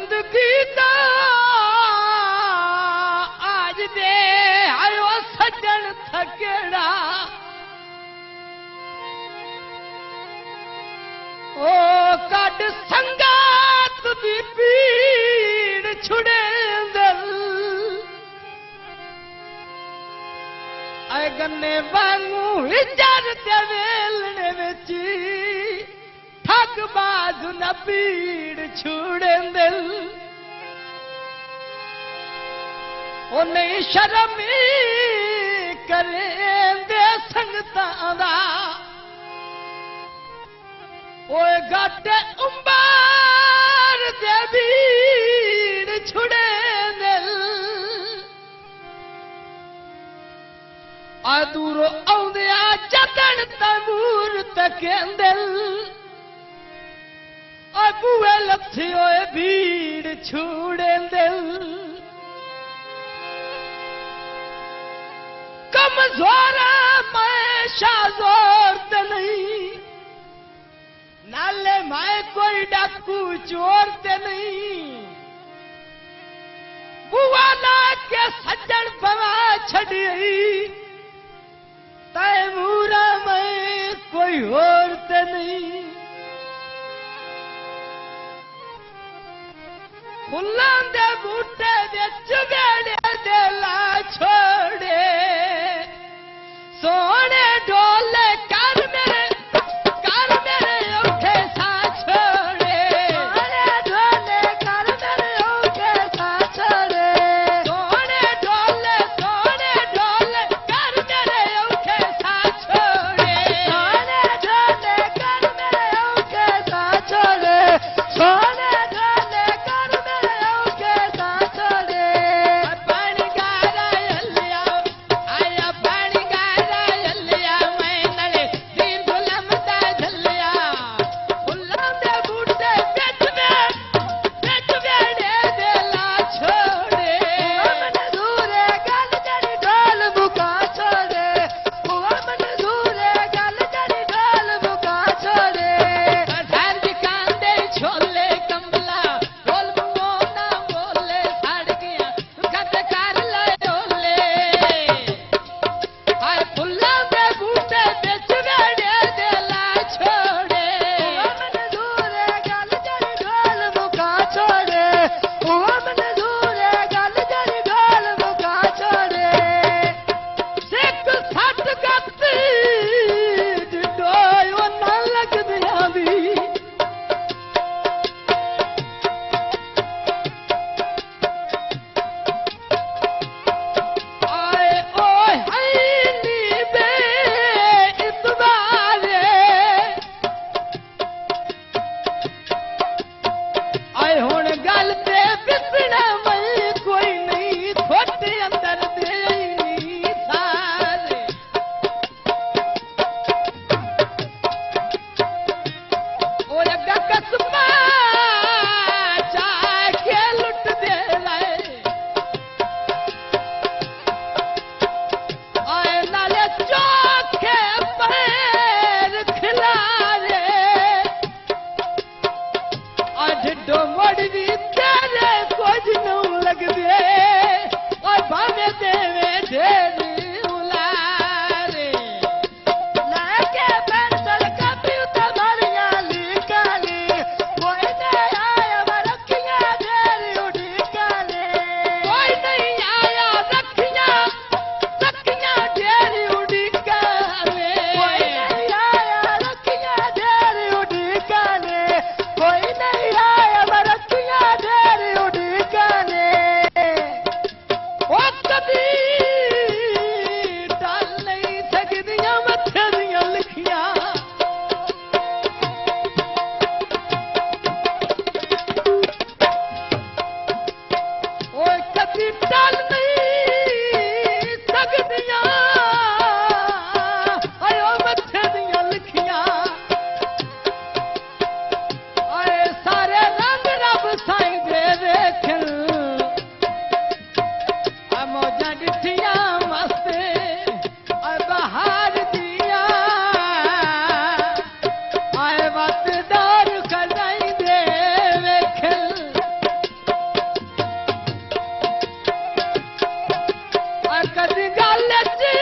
जिंदगी दा आज दे आयो सजन थकेड़ा ओ कट संगात दी पीड़ छुड़े दिल आए गन्ने वांगू हिजर ते वेलने विच ठग बाजू न पीड़ छुड़े दिल ओ नहीं शर्म करेंदे संगतां दा ओए गाटे उम्बार दे भीड़ छुड़े दिल आ दूरो आउंदे आ जदन तमूर तकेंदिल आ बुए लथी ओए भीड़ छुड़े दिल कमजोर मैं शाजोर ते नहीं नाले मैं कोई डाकू चोर ते नहीं बुआ ला के सज्जन बवा छड़ी तैमूरा मैं कोई और ते नहीं फुल्लां दे बूटे दे चुगेड़े दे ला छोड़े सोने डोले कर मेरे औखे सा छोड़े सोने डोले कर मेरे औखे सा छोड़े सोने डोले कर मेरे औखे सा छोड़े सोने डोले कर मेरे औखे सा छोड़े सोने डोले कर मेरे औखे सा छोड़े पानी गारा कदी गल च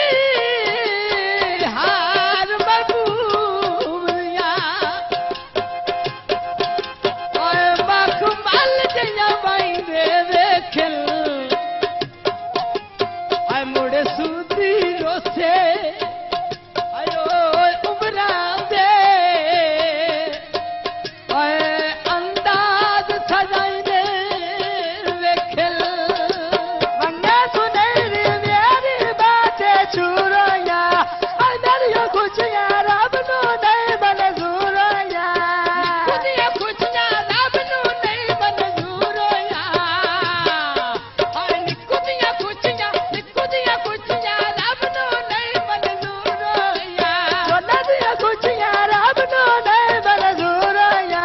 हार महबूबिया ओए मखमल जिया बाइंदे वेखिल ओए मुड़े सूदी रोसे आयो उमरा दे ओए अंदाज सजाइने वेखिल वन्ने सुनैरी मेरी बातें छुरोया अंदरियो खुशियां रब नु नहीं मंजूरोया खुदियां खुशियां रब नु नहीं मंजूरोया ओए खुदियां खुशियां रब नु नहीं मंजूरोया दोना दिया खुशियां रब नु नहीं मंजूरोया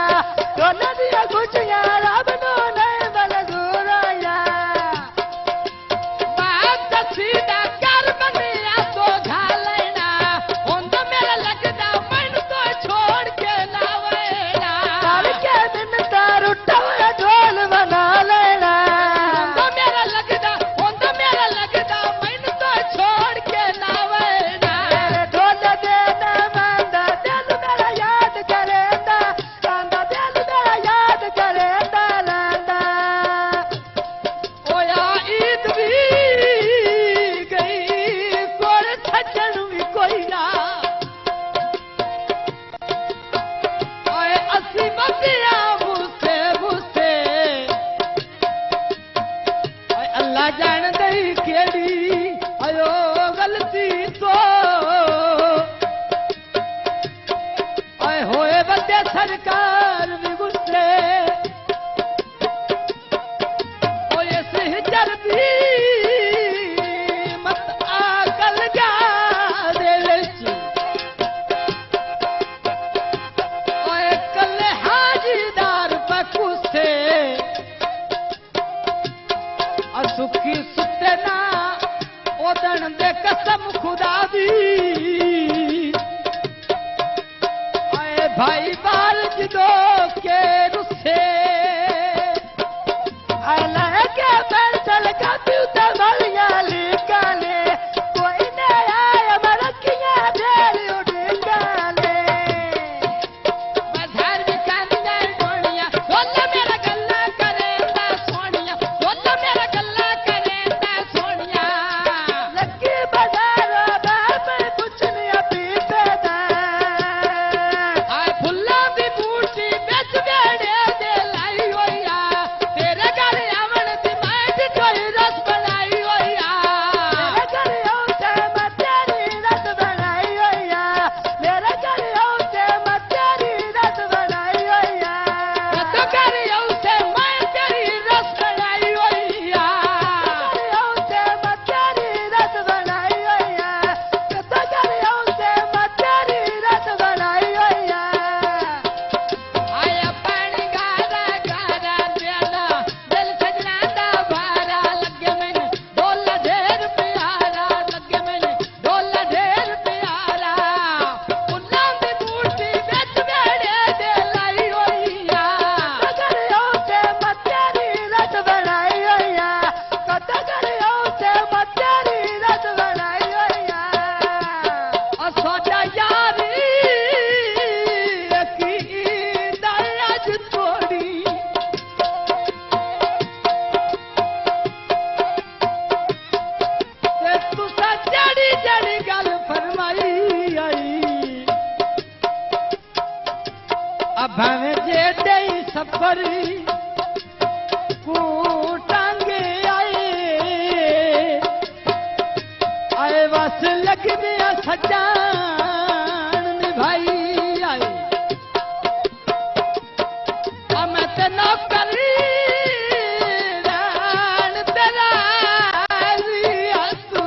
दोना दिया खुशियां रब नु नहीं मंजूरोया बात सीधा कर बनिया तो घालना हुंदा मेरा लगदा मन तो छोड़ के लावेना कल के दिन तार उठावे ढोल बना लेना हुंदा मेरा लगदा मन तो छोड़ के लावेना ढोल देना मांदा दिल मेरा याद करेंदा मांदा दिल मेरा याद करेंदा लांदा ओया ईद भी गई कोड़ छजन भी कोई ना ओए असी बंदिया बुसे बुसे ओए अल्लाह जान दई केड़ी आयो गलती तो ओए होए बंदे सरकार भी गुस्से ओए सिहजर भी मत आकल गा दे विच ओए कल हाजीदार पकुसे सुखी सुते ना ओदन दे कसम खुदा दी आए भाई बाल जिदो के रुसे आए लगे बैल चल का प्यूता मलिया लिकाले कोई ने आया मरकिया ढेरी उड़काले बाजार में कांदा डोनिया बोला मेरा गल्ला करेंदा सोनिया बोला मेरा गल्ला करेंदा सोनिया लक्की बाजार बाप कुछ नहीं पीते दा आए फुल्ला दी बूटी बेच बेड़े दे लाई होया तेरे घर आवन दी मैं कोई रस बनाई होया तेरे घर औते मैं तेरी रस बनाई होया मेरे घर औते मैं तेरी रस बनाई होया तो घर औते मैं तेरी रस बनाई होया औते मैं तेरी रस बनाई होया तो घर औते मैं तेरी रस बनाई होया आया पानी गारा गारा देना दिल सजना दा भारा लगे मैंने डोला ढेर प्यारा लगे मैंने डोला ढेर प्यारा फुल्लां दी बूटी बेच बेड़े दे लाई होइया कदर औते मैं तेरी रस बनाई होइया कदर औते मैं तेरी रस बनाई होइया और सोचा यारी अकीदा अज थोड़ी ते तुसा जड़ी जड़ी गल फरमाई आई अब भावे जे दई सफर कूटांगे आए बस लगने सजान निभाई आई मैं ते नौकरी रान तेरा रियासू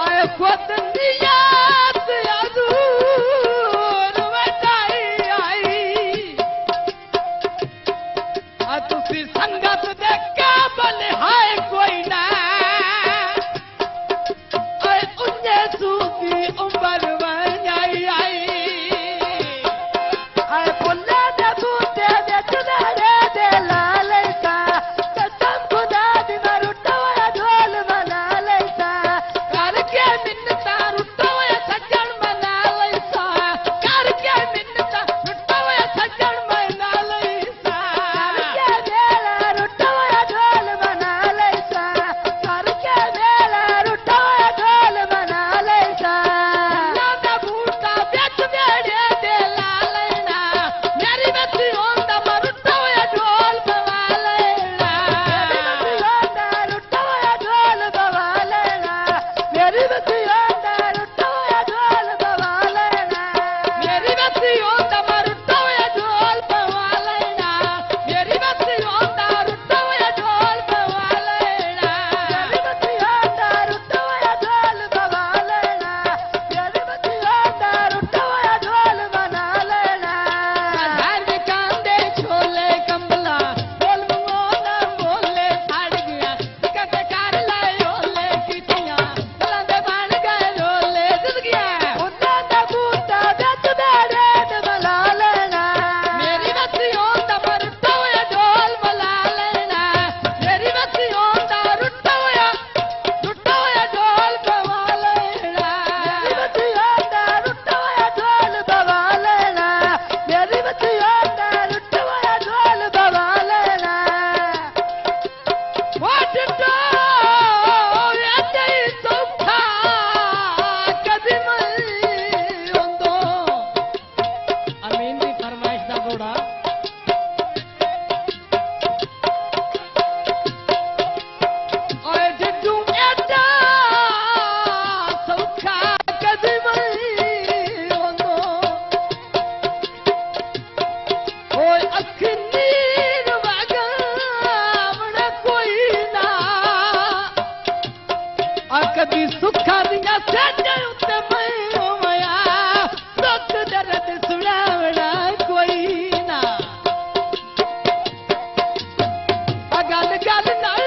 आए खुद नियात अजूर वटाई आई आ तुसी संगत दे काबल हाय कोई ना कदी सुखा दिया सेजे उत्ते मैं होया दुख दर्द सुनावना कोई ना गल गल नाल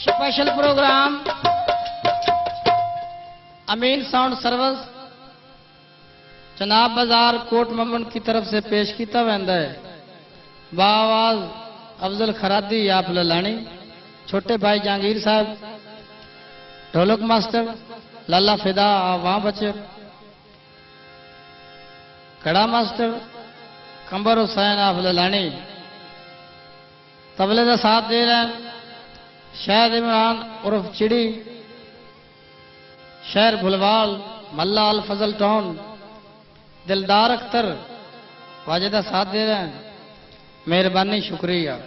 स्पेशल प्रोग्राम अमीन साउंड सर्विस चनाब बाजार कोट ममन की तरफ से पेश किया वैंदा है। बाआवाज अफजल खरादी आप ललानी, छोटे भाई जहांगीर साहब, ढोलक मास्टर लाला फिदा वहां बचे, कड़ा मास्टर कंबर हुसैन आप ललानी, तबले का साथ दे रहे हैं शाहिद इमरान उर्फ चिड़ी, शहर भुलवाल, मल्ला अल फजल टाउन, दिलदार अख्तर वाजे का साथ दे रहे हैं। मेहरबानी, शुक्रिया।